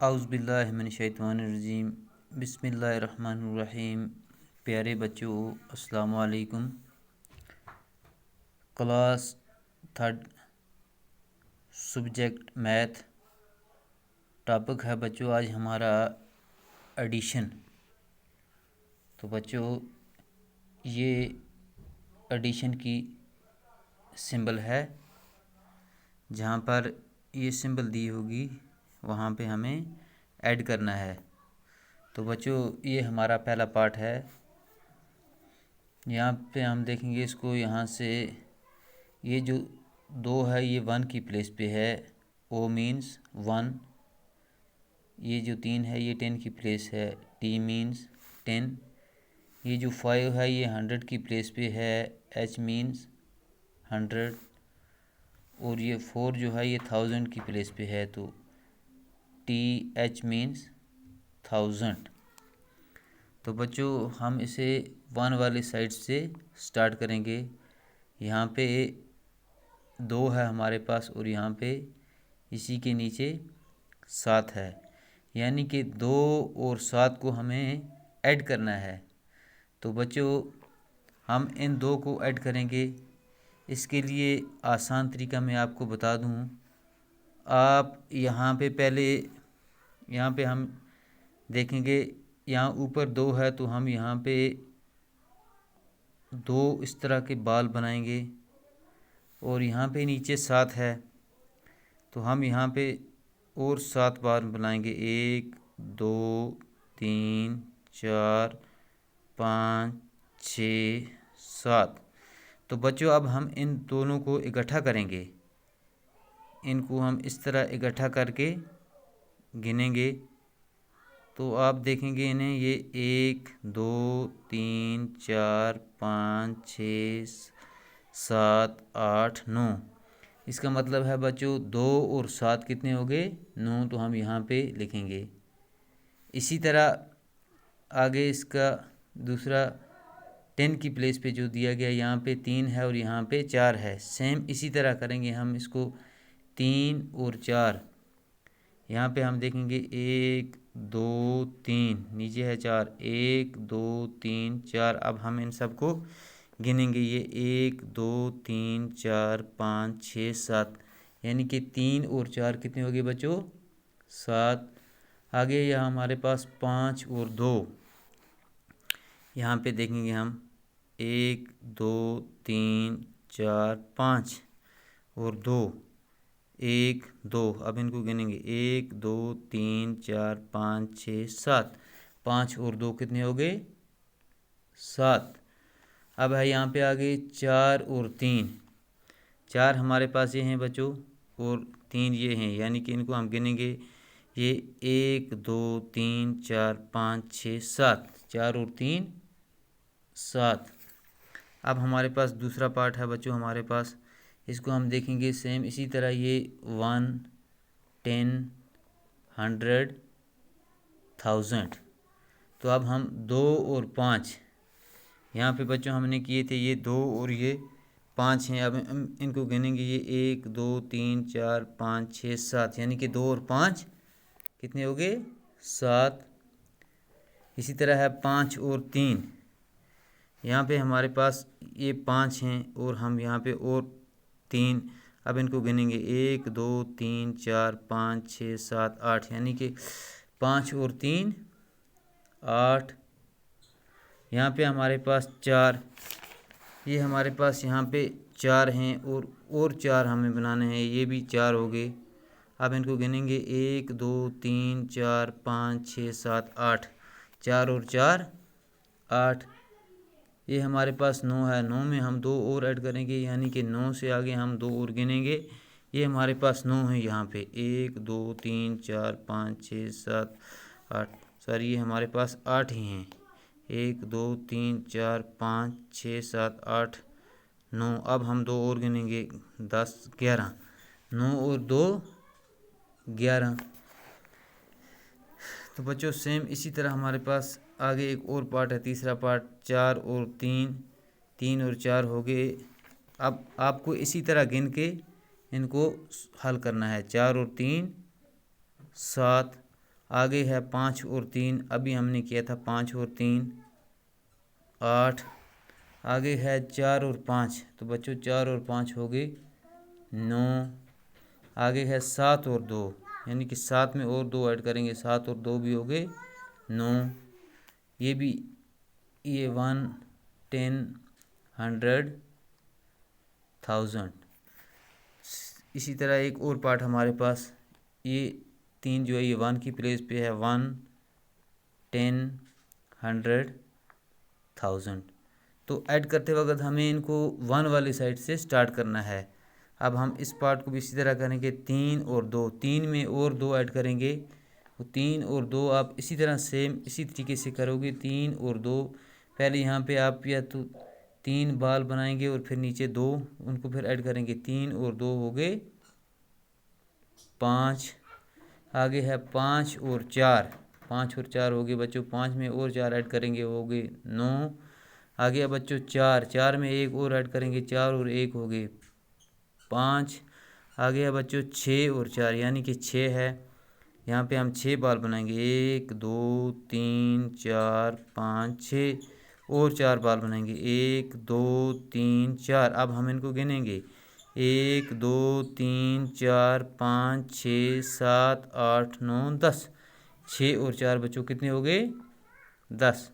औज़ुबिल्लाहिमिनश्शैतानिर्रजीम बिस्मिल्लाहिर्रहमानिर्रहीम। प्यारे बच्चों, अस्सलाम वालेकुम। Class third, subject math. Topic है बच्चों आज हमारा एडिशन। तो बच्चों ये एडिशन की सिंबल है, जहाँ पर ये सिंबल दी होगी वहाँ पे हमें ऐड करना है। तो बच्चों ये हमारा पहला पार्ट है। यहाँ पे हम देखेंगे इसको, यहाँ से ये जो 2 है ये 1 की प्लेस पे है, ओ मीन्स 1। ये जो 3 है ये 10 की प्लेस है, टी मीन्स 10। ये जो 5 है ये 100 की प्लेस पे है, एच मीन्स 100। और ये 4 जो है ये 1000 की प्लेस पे है, तो टी एच मीन्स 1000। तो बच्चों हम इसे 1 वाली साइड से स्टार्ट करेंगे। यहाँ पे 2 है हमारे पास और यहाँ पे इसी के नीचे 7 है, यानी कि 2 और 7 को हमें ऐड करना है। तो बच्चों हम इन 2 को ऐड करेंगे। इसके लिए आसान तरीका मैं आपको बता दूँ। आप यहाँ पे पहले, यहाँ पे हम देखेंगे यहाँ ऊपर 2 है, तो हम यहाँ पे 2 इस तरह के बाल बनाएंगे। और यहाँ पे नीचे 7 है, तो हम यहाँ पे और 7 बार बनाएंगे। 1 2 3 4 5 6 7। तो बच्चों अब हम इन दोनों को इकट्ठा करेंगे। इनको हम इस तरह इकट्ठा करके गिनेंगे। तो आप देखेंगे इन्हें, ये 1 2 3 4 5 6 7 8 9। इसका मतलब है बच्चों 2 और 7 कितने हो गए? 9। तो हम यहाँ पे लिखेंगे। इसी तरह आगे इसका दूसरा 10 की प्लेस पे जो दिया गया, यहाँ पे 3 है और यहाँ पे 4 है। सेम इसी तरह करेंगे हम इसको, 3 और 4। यहाँ पे हम देखेंगे 1 2 3, नीचे है 4, 1 2 3 4। अब हम इन सबको गिनेंगे, ये 1 2 3 4 5 6 7, यानी कि 3 और 4 कितने हो गए बच्चों? 7। आगे यहाँ हमारे पास 5 और 2, यहाँ पे देखेंगे हम 1 2 3 4 5 और 2 1 2। अब इनको गिनेंगे 1 2 3 4 5 6 7। 5 और 2 कितने हो गए? 7। अब है यहाँ पे आ गए 4 और 3। 4 हमारे पास ये हैं बच्चों और 3 ये हैं, यानी कि इनको हम गिनेंगे। ये 1 2 3 4 5 6 7। 4 और 3 7। अब हमारे पास दूसरा पार्ट है बच्चों हमारे पास, इसको हम देखेंगे सेम इसी तरह। ये 1 10 100 1000। तो अब हम 2 और 5 यहाँ पे बच्चों हमने किए थे, ये 2 और ये 5 हैं। अब हम इनको गिनेंगे, ये 1 2 3 4 5 6 7, यानी कि 2 और 5 कितने हो गए? 7। इसी तरह है 5 और 3, यहाँ पे हमारे पास ये 5 हैं और हम यहाँ पे और 3। अब इनको गिनेंगे 1 2 3 4 5 6 7 8, यानी कि 5 और 3 8। यहाँ पे हमारे पास 4, ये हमारे पास यहाँ पे 4 हैं और 4 हमें बनाने हैं, ये भी 4 हो गए। अब इनको गिनेंगे 1 2 3 4 5 6 7 8। 4 और 4 8। ये हमारे पास 9 है, 9 में हम 2 और ऐड करेंगे, यानी कि 9 से आगे हम 2 और गिनेंगे। ये हमारे पास 9 है यहाँ पे, 1 2 3 4 5 6 7 8। सॉरी, ये हमारे पास 8 ही हैं। 1 2 3 4 5 6 7 8 9। अब हम 2 और गिनेंगे, 10 11। 9 और 2 11। तो बच्चों सेम इसी तरह हमारे पास आगे एक और पार्ट है, तीसरा पार्ट। 4 और 3, 3 और 4 हो गए। अब आपको इसी तरह गिन के इनको हल करना है। 4 और 3 7, आगे है 5 और 3, अभी हमने किया था 5 और 3 8। आगे है 4 और 5, तो बच्चों 4 और 5 हो गए 9। आगे है 7 और 2, यानी कि 7 में और 2 ऐड करेंगे, 7 और 2 भी हो गए 9। ये भी ये 1 10 100 1000। इसी तरह एक और पार्ट हमारे पास, ये 3 जो है ये 1 की प्लेस पे है, 1 10 100 1000। तो ऐड करते वक्त हमें इनको 1 वाली साइड से स्टार्ट करना है। अब हम इस पार्ट को भी इसी तरह करेंगे, 3 और 2, 3 में और 2 ऐड करेंगे, तो 3 और 2 आप इसी तरह सेम इसी तरीके से करोगे। 3 और 2, पहले यहाँ पे आप या तो 3 बाल बनाएंगे और फिर नीचे 2, उनको फिर ऐड करेंगे, 3 और 2 हो गए 5। आगे है 5 और 4, 5 और 4 हो गए बच्चों, 5 में और 4 ऐड करेंगे, हो गए 9। आगे है बच्चों 4, 4 में एक और ऐड करेंगे, 4 और 1 हो गए 5। आगे है बच्चों 6 और 4, यानी कि 6 है, यहाँ पे हम 6 बाल बनाएंगे, 1 2 3 4 5 6, और 4 बाल बनाएंगे, 1 2 3 4। अब हम इनको गिनेंगे, 1 2 3 4 5 6 7 8 9 10। 6 और 4 बच्चों कितने हो गए 10।